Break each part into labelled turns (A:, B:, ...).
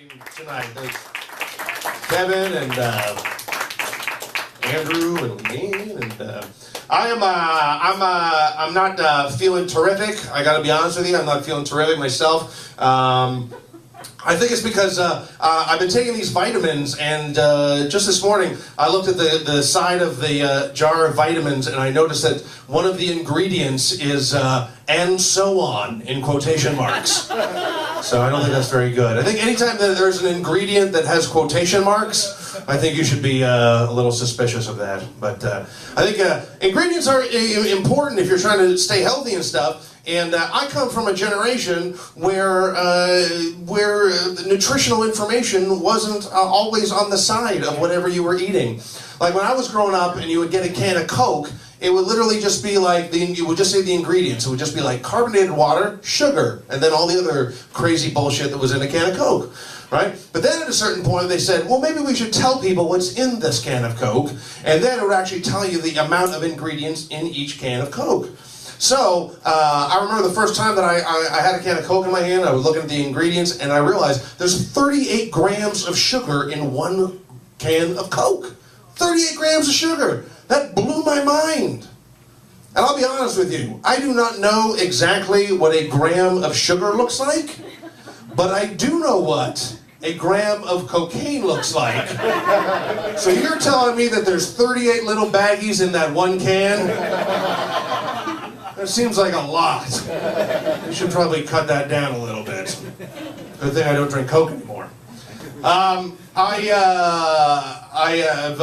A: tonight. Thanks, Kevin and Andrew and Leanne and I'm not feeling terrific. I got to be honest with you. I'm not feeling terrific myself. I think it's because I've been taking these vitamins, and just this morning I looked at the side of the jar of vitamins, and I noticed that one of the ingredients is "and so on" in quotation marks. So I don't think that's very good. I think anytime that there's an ingredient that has quotation marks, I think you should be a little suspicious of that. But I think ingredients are important if you're trying to stay healthy and stuff. And I come from a generation where the nutritional information wasn't always on the side of whatever you were eating. Like when I was growing up and you would get a can of Coke, it would literally just be like, you would just say the ingredients. It would just be like carbonated water, sugar, and then all the other crazy bullshit that was in a can of Coke, right? But then at a certain point they said, well, maybe we should tell people what's in this can of Coke, and then it would actually tell you the amount of ingredients in each can of Coke. So, I remember the first time that I had a can of Coke in my hand, I was looking at the ingredients, and I realized there's 38 grams of sugar in one can of Coke. 38 grams of sugar! That blew my mind. And I'll be honest with you, I do not know exactly what a gram of sugar looks like, but I do know what a gram of cocaine looks like. So you're telling me that there's 38 little baggies in that one can? That seems like a lot. You should probably cut that down a little bit. Good thing I don't drink Coke anymore. I have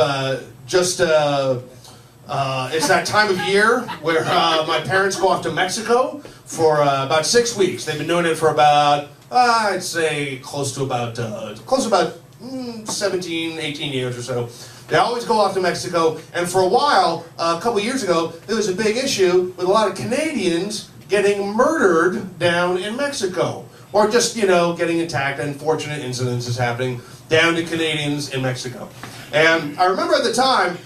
A: just... it's that time of year where my parents go off to Mexico for about 6 weeks. They've been doing it for about, I'd say, close to about 17, 18 years or so. They always go off to Mexico, and for a while, a couple years ago, there was a big issue with a lot of Canadians getting murdered down in Mexico. Or just, getting attacked. Unfortunate incidents is happening down to Canadians in Mexico. And I remember at the time,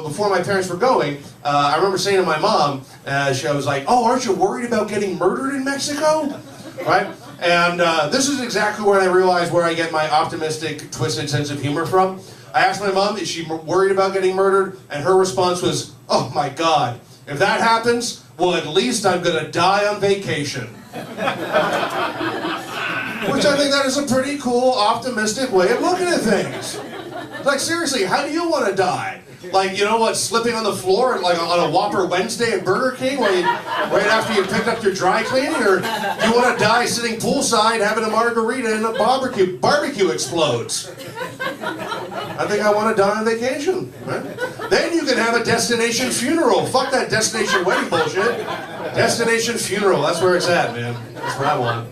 A: before my parents were going, I remember saying to my mom, she was like, oh, aren't you worried about getting murdered in Mexico? Right? And this is exactly where I realized where I get my optimistic, twisted sense of humor from. I asked my mom, is she worried about getting murdered? And her response was, oh my God, if that happens, well, at least I'm going to die on vacation. Which I think that is a pretty cool, optimistic way of looking at things. Like, seriously, how do you want to die? Like, slipping on the floor on a Whopper Wednesday at Burger King right after you picked up your dry cleaning? Or do you want to die sitting poolside having a margarita and a barbecue explodes? I think I want to die on vacation. Right? Then you can have a destination funeral. Fuck that destination wedding bullshit. Destination funeral, that's where it's at, man. That's what I want.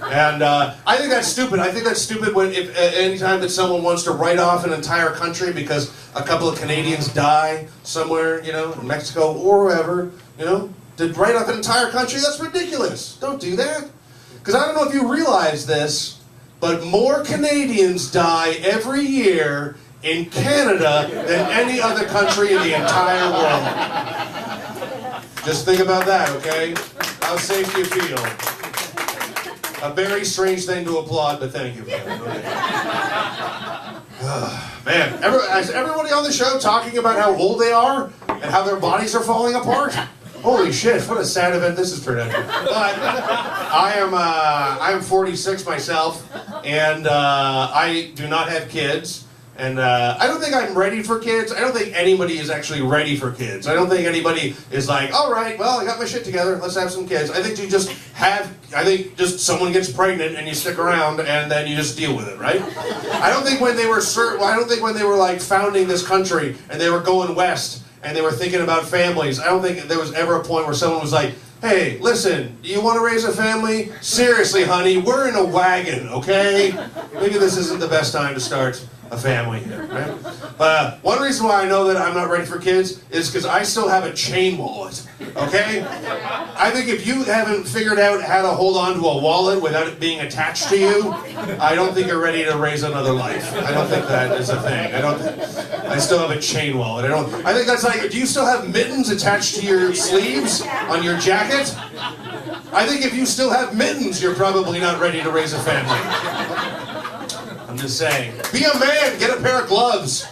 A: And I think that's stupid. I think that's stupid when anytime that someone wants to write off an entire country because a couple of Canadians die somewhere, in Mexico or wherever, to write off an entire country, that's ridiculous. Don't do that. Because I don't know if you realize this, but more Canadians die every year in Canada than any other country in the entire world. Just think about that, okay? How safe do you feel? A very strange thing to applaud, but thank you. Man, is everybody on the show talking about how old they are and how their bodies are falling apart? Holy shit, what a sad event this has turned into. But I am 46 myself, and I do not have kids. And I don't think I'm ready for kids. I don't think anybody is actually ready for kids. I don't think anybody is like, all right, well, I got my shit together, let's have some kids. I think just someone gets pregnant and you stick around and then you just deal with it, right? I don't think when they were like founding this country and they were going west and they were thinking about families, I don't think there was ever a point where someone was like, hey, listen, you want to raise a family? Seriously, honey, we're in a wagon, okay? Maybe this isn't the best time to start a family here, right? But one reason why I know that I'm not ready for kids is because I still have a chain wallet, okay? I think if you haven't figured out how to hold on to a wallet without it being attached to you, I don't think you're ready to raise another life. I don't think that is a thing. I still have a chain wallet. I think that's like, do you still have mittens attached to your sleeves on your jacket? I think if you still have mittens, you're probably not ready to raise a family. just saying. Be a man, get a pair of gloves.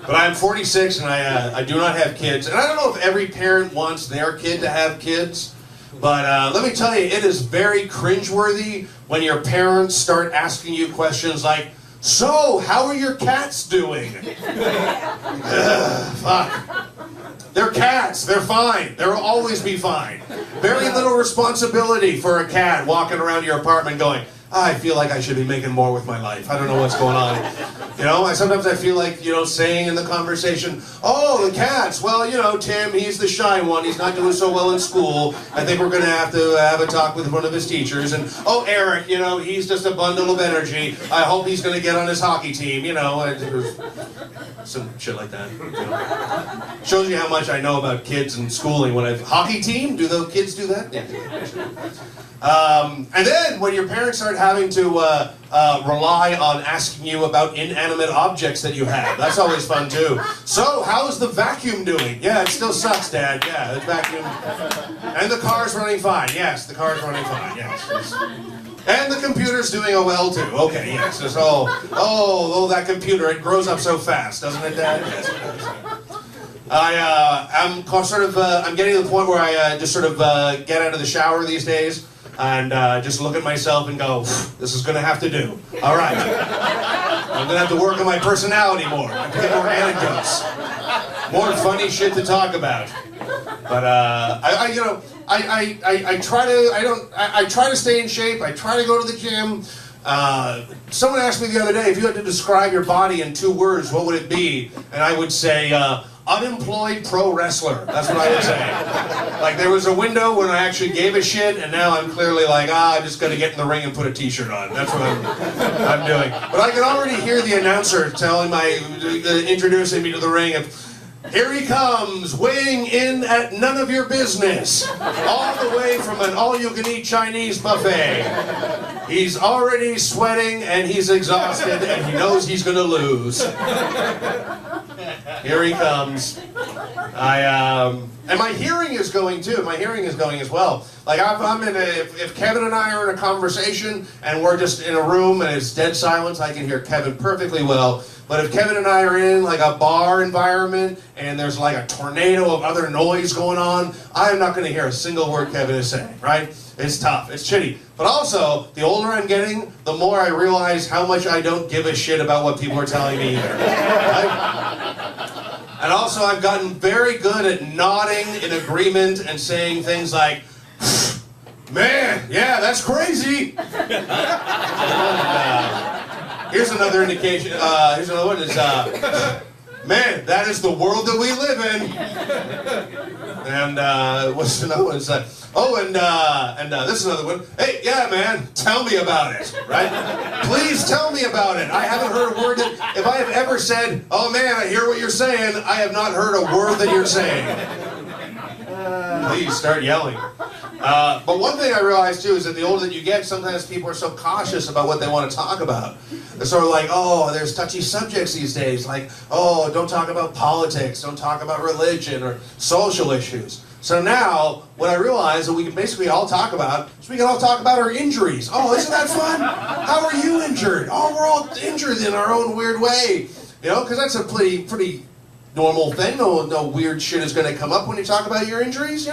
A: But I'm 46 and I do not have kids. And I don't know if every parent wants their kid to have kids. But let me tell you, it is very cringeworthy when your parents start asking you questions like, so, how are your cats doing? Fuck. They're cats. They're fine. They'll always be fine. Very little responsibility for a cat walking around your apartment going, I feel like I should be making more with my life. I don't know what's going on. You know, sometimes I feel like, saying in the conversation, oh, the cats. Well, Tim, he's the shy one. He's not doing so well in school. I think we're going to have a talk with one of his teachers. And, oh, Eric, he's just a bundle of energy. I hope he's going to get on his hockey team, some shit like that. Shows you how much I know about kids and schooling. Hockey team? Do the kids do that? Yeah. And then when your parents start having to rely on asking you about inanimate objects that you have, that's always fun too. So, how's the vacuum doing? Yeah, it still sucks, Dad. Yeah, the vacuum. And the car's running fine. Yes, the car's running fine. Yes. And the computer's doing well too. Okay, yes. Oh, that computer, it grows up so fast, doesn't it, Dad? Yes, it does. I'm getting to the point where I just sort of get out of the shower these days and just look at myself and go, this is going to have to do. All right. I'm going to have to work on my personality more. I have to get more anecdotes. More funny shit to talk about. But I try to stay in shape. I try to go to the gym. Someone asked me the other day, if you had to describe your body in 2 words, what would it be? And I would say, unemployed pro wrestler. That's what I would say. Like, there was a window when I actually gave a shit, and now I'm clearly like, I'm just going to get in the ring and put a t-shirt on. That's what I'm doing. But I can already hear the announcer introducing me to the ring of, here he comes, weighing in at none of your business, all the way from an all-you-can-eat Chinese buffet. He's already sweating, and he's exhausted, and he knows he's going to lose. Here he comes. And my hearing is going too. My hearing is going as well. Like if Kevin and I are in a conversation and we're just in a room and it's dead silence, I can hear Kevin perfectly well. But if Kevin and I are in like a bar environment and there's like a tornado of other noise going on, I am not going to hear a single word Kevin is saying, right? It's tough. It's shitty. But also, the older I'm getting, the more I realize how much I don't give a shit about what people are telling me either. Right? And also, I've gotten very good at nodding in agreement and saying things like, man, yeah, that's crazy. Here's another indication. Here's another one. Is man, that is the world that we live in. And what's another one? It's this is another one. Hey, yeah, man, tell me about it, right? Please tell me about it. I haven't heard a word that, if I have ever said, oh man, I hear what you're saying, I have not heard a word that you're saying. Please start yelling. But one thing I realized too is that the older that you get, sometimes people are so cautious about what they want to talk about. They're sort of like, oh, there's touchy subjects these days, like, oh, don't talk about politics, don't talk about religion or social issues. So now, what I realize that we can basically all talk about is we can all talk about our injuries. Oh, isn't that fun? How are you injured? Oh, we're all injured in our own weird way. Because that's a pretty normal thing. No weird shit is going to come up when you talk about your injuries,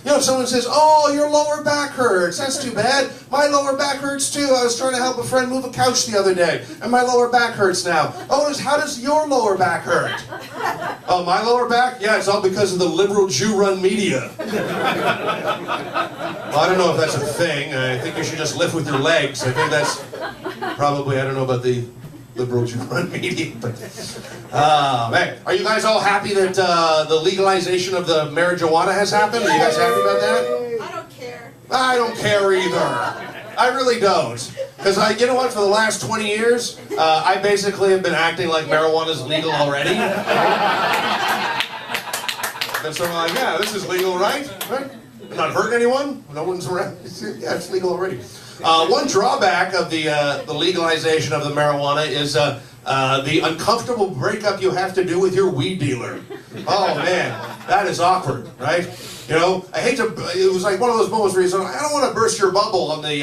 A: if someone says, oh, your lower back hurts, that's too bad. My lower back hurts too. I was trying to help a friend move a couch the other day, and my lower back hurts now. Oh, how does your lower back hurt? Oh, my lower back? Yeah, it's all because of the liberal Jew-run media. Well, I don't know if that's a thing. I think you should just lift with your legs. I think that's probably, I don't know about the liberal Jew-run media, but man, are you guys all happy that the legalization of the marijuana has happened? Are you guys happy about that?
B: I don't care.
A: I don't care either. I really don't. Because you know what? For the last 20 years, I basically have been acting like marijuana's legal already. Then sort of like, yeah, this is legal, right? I'm not hurting anyone. No one's around. Yeah, it's legal already. One drawback of the legalization of the marijuana is the uncomfortable breakup you have to do with your weed dealer. Oh man, That is awkward, right? You know, I hate to, it was like one of those moments where you say, I don't want to burst your bubble on the,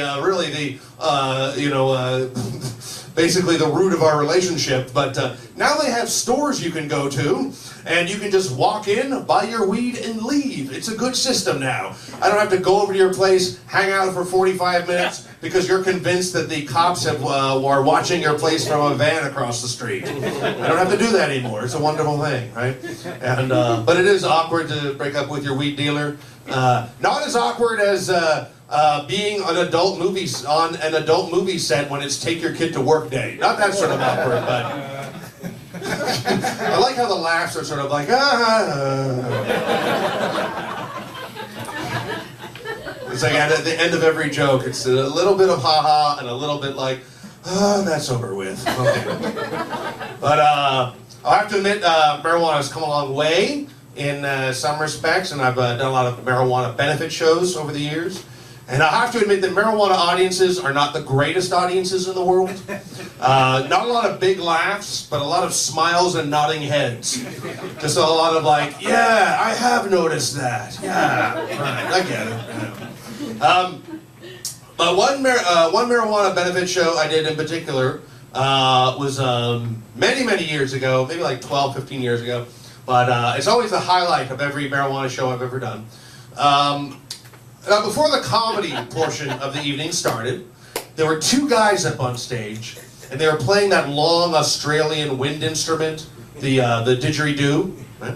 A: basically the root of our relationship, but now they have stores you can go to, and you can just walk in, buy your weed, and leave. It's a good system now. I don't have to go over to your place, hang out for 45 minutes, because you're convinced that the cops are watching your place from a van across the street. I don't have to do that anymore. It's a wonderful thing, right? And but it is awkward to break up with your weed dealer. Not as awkward as being on an adult movie set when it's take your kid to work day. Not that sort of awkward, but I like how the laughs are sort of like It's like at the end of every joke, it's a little bit of ha-ha and a little bit like, that's over with. Okay. But I'll have to admit, marijuana has come a long way in some respects, and I've done a lot of marijuana benefit shows over the years. And I have to admit that marijuana audiences are not the greatest audiences in the world. Not a lot of big laughs, but a lot of smiles and nodding heads. Just a lot of like, yeah, I have noticed that. Yeah, right, I get it. But one marijuana benefit show I did in particular was many, many years ago, maybe like 12, 15 years ago. But it's always the highlight of every marijuana show I've ever done. Now, before the comedy portion of the evening started, there were two guys up on stage, and they were playing that long Australian wind instrument, the didgeridoo. Right?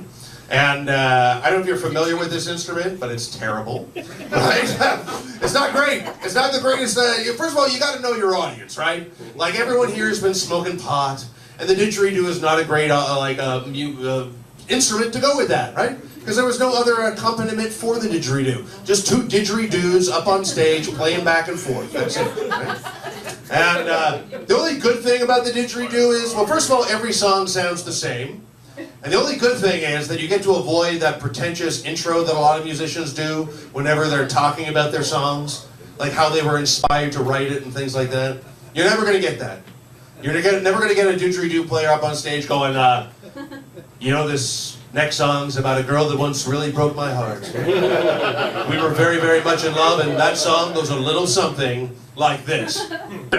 A: And I don't know if you're familiar with this instrument, but it's terrible. Right? It's not great. It's not the greatest. First of all, you got to know your audience, right? Like everyone here has been smoking pot, and the didgeridoo is not a great instrument to go with that, right? Because there was no other accompaniment for the didgeridoo. Just two didgeridoos up on stage playing back and forth. That's it. Right? And the only good thing about the didgeridoo is, well, first of all, every song sounds the same. And the only good thing is that you get to avoid that pretentious intro that a lot of musicians do whenever they're talking about their songs, like how they were inspired to write it and things like that. You're never going to get that. You're never going to get a didgeridoo player up on stage going, you know, this next song's about a girl that once really broke my heart. We were very, very much in love, and that song goes a little something like this. What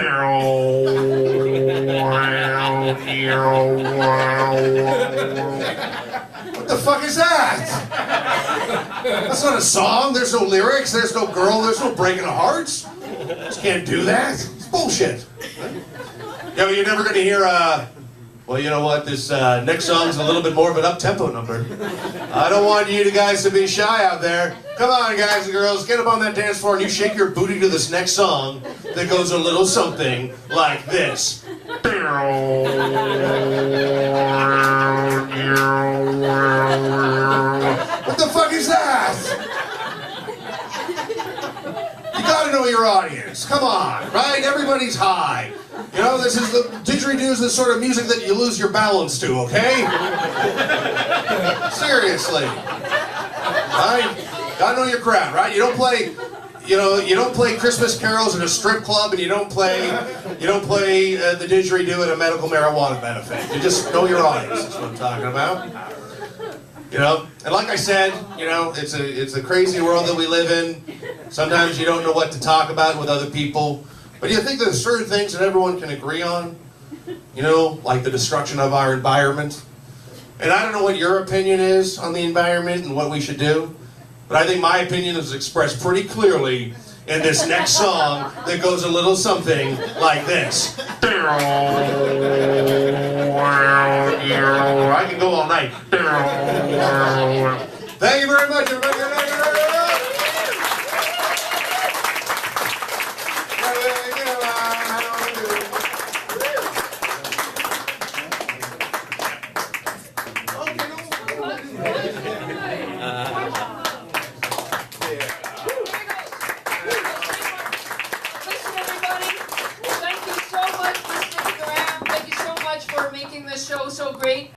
A: the fuck is that? That's not a song. There's no lyrics. There's no girl. There's no breaking of hearts. Just can't do that. It's bullshit. Yeah, but you're never going to hear, well, you know what, this next song's a little bit more of an up-tempo number. I don't want you guys to be shy out there. Come on, guys and girls, get up on that dance floor and you shake your booty to this next song that goes a little something like this. What the fuck is that? You gotta know your audience. Come on, right? Everybody's high. You know, this is the didgeridoo is the sort of music that you lose your balance to, okay? Seriously. Right? Gotta know your crowd, right? You don't play, you don't play Christmas carols at a strip club, and you don't play the didgeridoo at a medical marijuana benefit. You just know your audience. That's what I'm talking about. You know, and like I said, you know, it's a crazy world that we live in. Sometimes you don't know what to talk about with other people. But do you think there's certain things that everyone can agree on? You know, like the destruction of our environment. And I don't know what your opinion is on the environment and what we should do, but I think my opinion is expressed pretty clearly in this next song that goes a little something like this. I can go all night. Thank you very much, everybody.